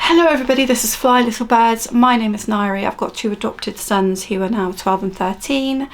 Hello everybody, this is Fly Little Birds. My name is Nairi. I've got two adopted sons who are now 12 and 13.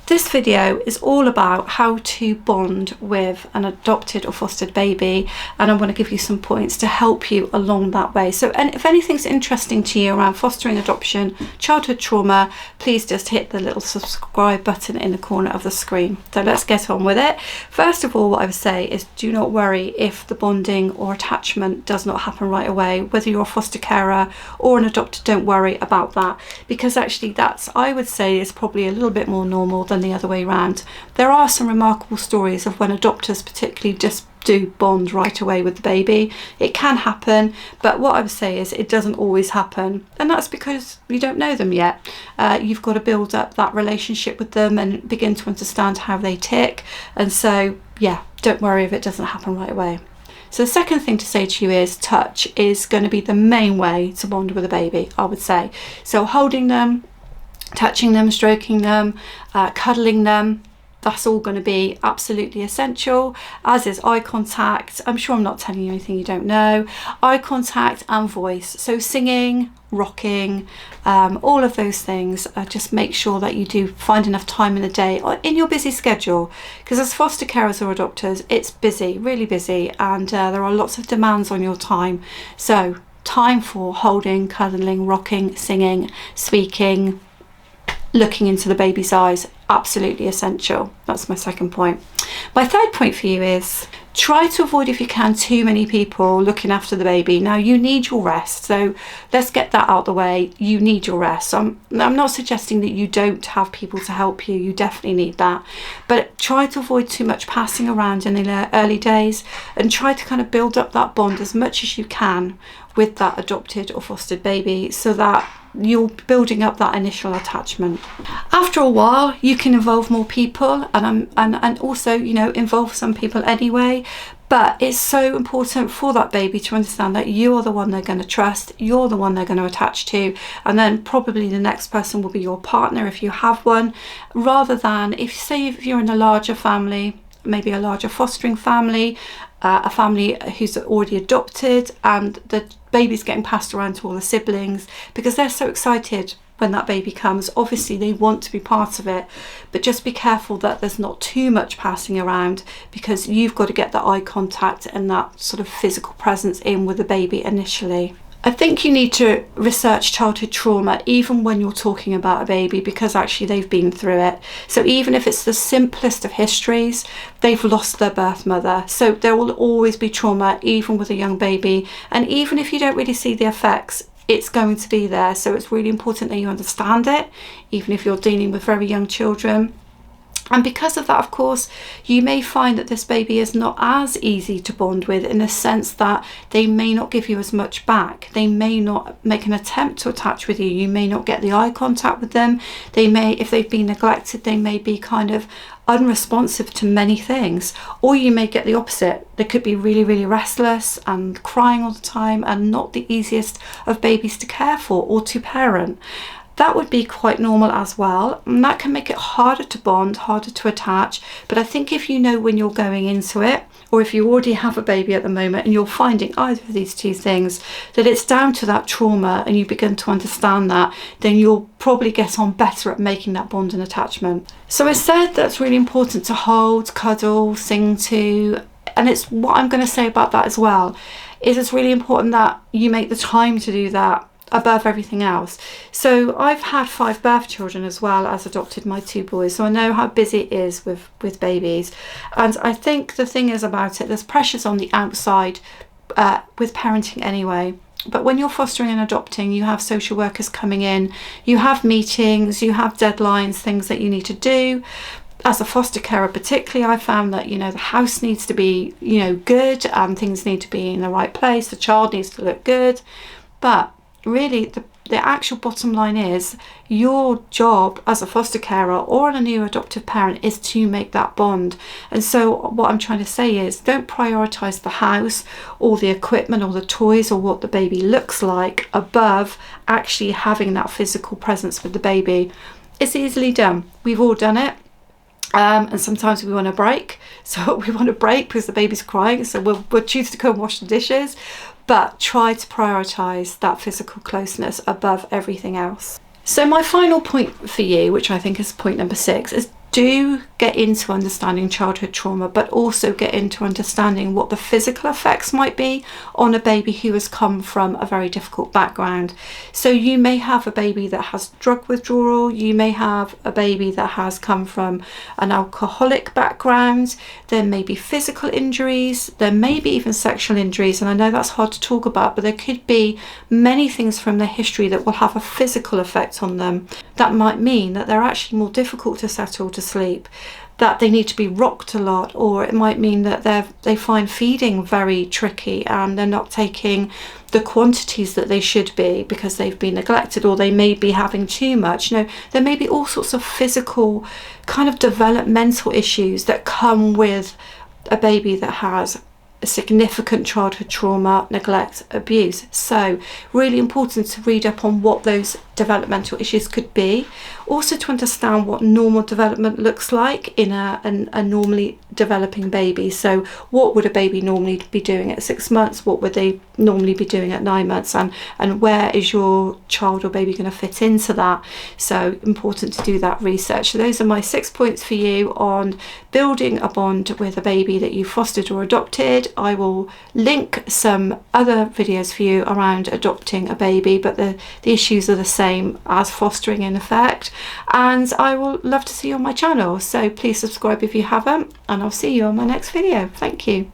This video is all about how to bond with an adopted or fostered baby, and I want to give you some points to help you along that way. So, and if anything's interesting to you around fostering, adoption, childhood trauma, please just hit the little subscribe button in the corner of the screen. So let's get on with it. First of all, what I would say is do not worry if the bonding or attachment does not happen right away. Whether you're a foster carer or an adopter, don't worry about that, because actually that's, I would say, is probably a little bit more normal than the other way around. There are some remarkable stories of when adopters particularly just do bond right away with the baby. It can happen, but what I would say is it doesn't always happen, and that's because you don't know them yet. You've got to build up that relationship with them and begin to understand how they tick, and so yeah, don't worry if it doesn't happen right away. So the second thing to say to you is touch is going to be the main way to bond with a baby, I would say. So holding them, touching them, stroking them, cuddling them, that's all going to be absolutely essential, as is eye contact. I'm sure I'm not telling you anything you don't know. Eye contact and voice. So singing, rocking, all of those things. Just make sure that you do find enough time in the day or in your busy schedule, because as foster carers or adopters, it's busy, really busy, and there are lots of demands on your time. So time for holding, cuddling, rocking, singing, speaking, looking into the baby's eyes, absolutely essential. That's my second point. My third point for you is try to avoid, if you can, too many people looking after the baby. Now, you need your rest, so let's get that out the way. You need your rest. So I'm not suggesting that you don't have people to help you. You definitely need that, but try to avoid too much passing around in the early days, and try to kind of build up that bond as much as you can with that adopted or fostered baby, so that you're building up that initial attachment. After a while, you can involve more people, and also, you know, involve some people anyway. But it's so important for that baby to understand that you're the one they're going to trust, you're the one they're going to attach to, and then probably the next person will be your partner if you have one, rather than if you're in a larger family, maybe a larger fostering family, a family who's already adopted, and the baby's getting passed around to all the siblings because they're so excited when that baby comes. Obviously they want to be part of it, but just be careful that there's not too much passing around, because you've got to get that eye contact and that sort of physical presence in with the baby initially. I think you need to research childhood trauma even when you're talking about a baby, because actually they've been through it. So even if it's the simplest of histories, they've lost their birth mother. So there will always be trauma, even with a young baby. And even if you don't really see the effects, it's going to be there. So it's really important that you understand it, even if you're dealing with very young children. And because of that, of course, you may find that this baby is not as easy to bond with, in the sense that they may not give you as much back. They may not make an attempt to attach with you. You may not get the eye contact with them. They may, if they've been neglected, they may be kind of unresponsive to many things. Or you may get the opposite. They could be really, really restless and crying all the time, and not the easiest of babies to care for or to parent. That would be quite normal as well, and that can make it harder to bond, harder to attach. But I think if you know when you're going into it, or if you already have a baby at the moment and you're finding either of these two things, that it's down to that trauma, and you begin to understand that, then you'll probably get on better at making that bond and attachment. So I said that's really important to hold, cuddle, sing to, and it's what I'm going to say about that as well, is it's really important that you make the time to do that above everything else. So I've had 5 birth children as well as adopted my 2 boys, so I know how busy it is with babies. And I think the thing is about it, there's pressures on the outside with parenting anyway. But when you're fostering and adopting, you have social workers coming in, you have meetings, you have deadlines, things that you need to do. As a foster carer particularly, I found that, you know, the house needs to be, you know, good, and things need to be in the right place, the child needs to look good. But really, the actual bottom line is your job as a foster carer or a new adoptive parent is to make that bond. And so what I'm trying to say is, don't prioritize the house or the equipment or the toys or what the baby looks like above actually having that physical presence with the baby. It's easily done. We've all done it. And sometimes we want a break. So we want a break because the baby's crying. So we'll choose to go and wash the dishes. but try to prioritise that physical closeness above everything else. So my final point for you, which I think is point number 6, is do get into understanding childhood trauma, but also get into understanding what the physical effects might be on a baby who has come from a very difficult background. So you may have a baby that has drug withdrawal, you may have a baby that has come from an alcoholic background, there may be physical injuries, there may be even sexual injuries, and I know that's hard to talk about, but there could be many things from their history that will have a physical effect on them. That might mean that they're actually more difficult to settle to sleep, that they need to be rocked a lot, or it might mean that they find feeding very tricky and they're not taking the quantities that they should be because they've been neglected, or they may be having too much. You know, there may be all sorts of physical kind of developmental issues that come with a baby that has significant childhood trauma, neglect, abuse. So really important to read up on what those developmental issues could be, also to understand what normal development looks like in a normally developing baby. So what would a baby normally be doing at 6 months, what would they normally be doing at 9 months, and where is your child or baby going to fit into that. So important to do that research. So those are my 6 points for you on building a bond with a baby that you fostered or adopted. I will link some other videos for you around adopting a baby, but the issues are the same as fostering in effect, and I will love to see you on my channel. So please subscribe if you haven't, and I'll see you on my next video. Thank you.